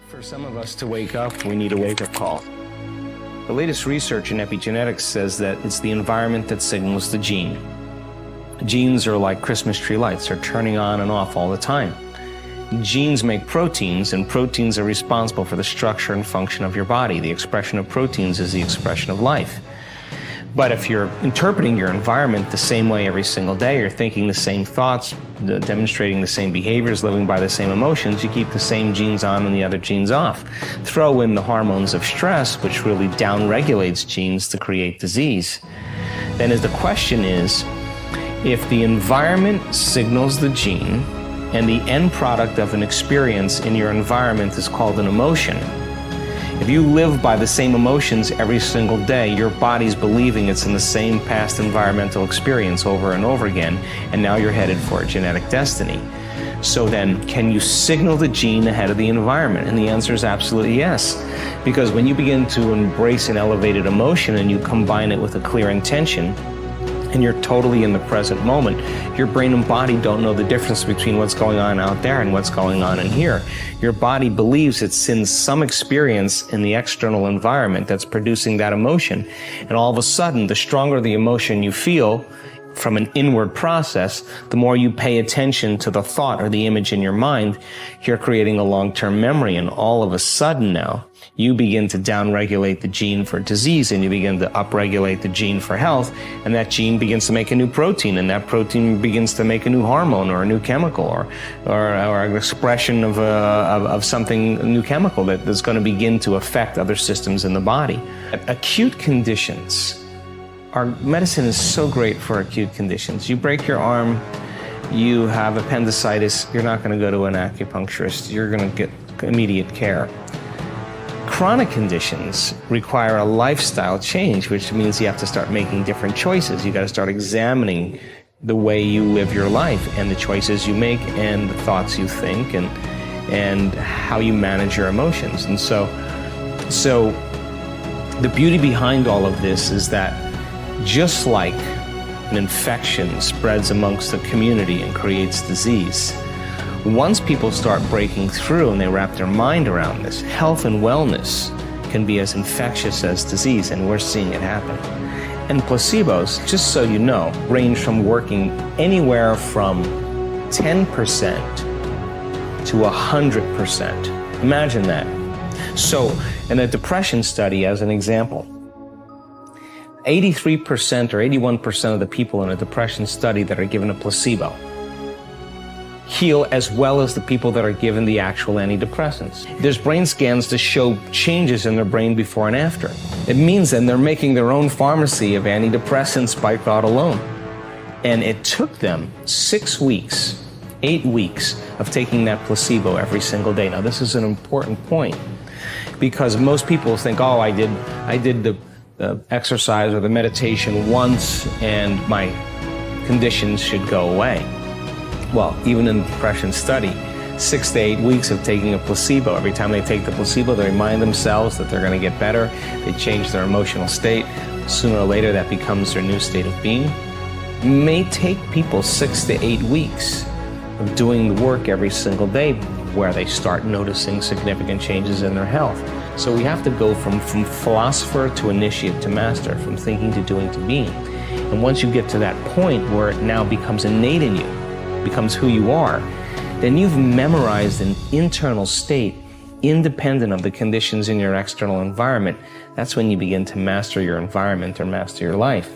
For some of us to wake up, we need a wake-up call. The latest research in epigenetics says that it's the environment that signals the gene. Genes are like Christmas tree lights. They're turning on and off all the time. Genes make proteins, and proteins are responsible for the structure and function of your body. The expression of proteins is the expression of life. But if you're interpreting your environment the same way every single day, you're thinking the same thoughts, demonstrating the same behaviors, living by the same emotions, you keep the same genes on and the other genes off. Throw in the hormones of stress, which really downregulates genes to create disease. Then the question is, if the environment signals the gene and the end product of an experience in your environment is called an emotion, if you live by the same emotions every single day, your body's believing it's in the same past environmental experience over and over again, and now you're headed for a genetic destiny. So then, can you signal the gene ahead of the environment? And the answer is absolutely yes. Because when you begin to embrace an elevated emotion and you combine it with a clear intention, and you're totally in the present moment, your brain and body don't know the difference between what's going on out there and what's going on in here. Your body believes it's in some experience in the external environment that's producing that emotion. And all of a sudden, the stronger the emotion you feel from an inward process, the more you pay attention to the thought or the image in your mind, you're creating a long-term memory. And all of a sudden now, you begin to downregulate the gene for disease and you begin to upregulate the gene for health, and that gene begins to make a new protein, and that protein begins to make a new hormone or a new chemical or an expression of something, a new chemical that is going to begin to affect other systems in the body. Acute conditions. Our medicine is so great for acute conditions. You break your arm, you have appendicitis, you're not going to go to an acupuncturist, you're going to get immediate care. Chronic conditions require a lifestyle change, which means you have to start making different choices. You got to start examining the way you live your life and the choices you make and the thoughts you think and how you manage your emotions. And so the beauty behind all of this is that just like an infection spreads amongst the community and creates disease, once people start breaking through and they wrap their mind around this, health and wellness can be as infectious as disease, and we're seeing it happen. And placebos, just so you know, range from working anywhere from 10% to 100%. Imagine that. So, in a depression study, as an example, 83% or 81% of the people in a depression study that are given a placebo heal as well as the people that are given the actual antidepressants. There's brain scans to show changes in their brain before and after. It means then they're making their own pharmacy of antidepressants by thought alone. And it took them 6 weeks, 8 weeks of taking that placebo every single day. Now this is an important point because most people think, oh, I did the exercise or the meditation once and my conditions should go away. Well, even in the depression study, 6 to 8 weeks of taking a placebo. Every time they take the placebo, they remind themselves that they're going to get better. They change their emotional state. Sooner or later, that becomes their new state of being. It may take people 6 to 8 weeks of doing the work every single day where they start noticing significant changes in their health. So we have to go from philosopher to initiate to master, from thinking to doing to being. And once you get to that point where it now becomes innate in you, becomes who you are, then you've memorized an internal state independent of the conditions in your external environment. That's when you begin to master your environment or master your life.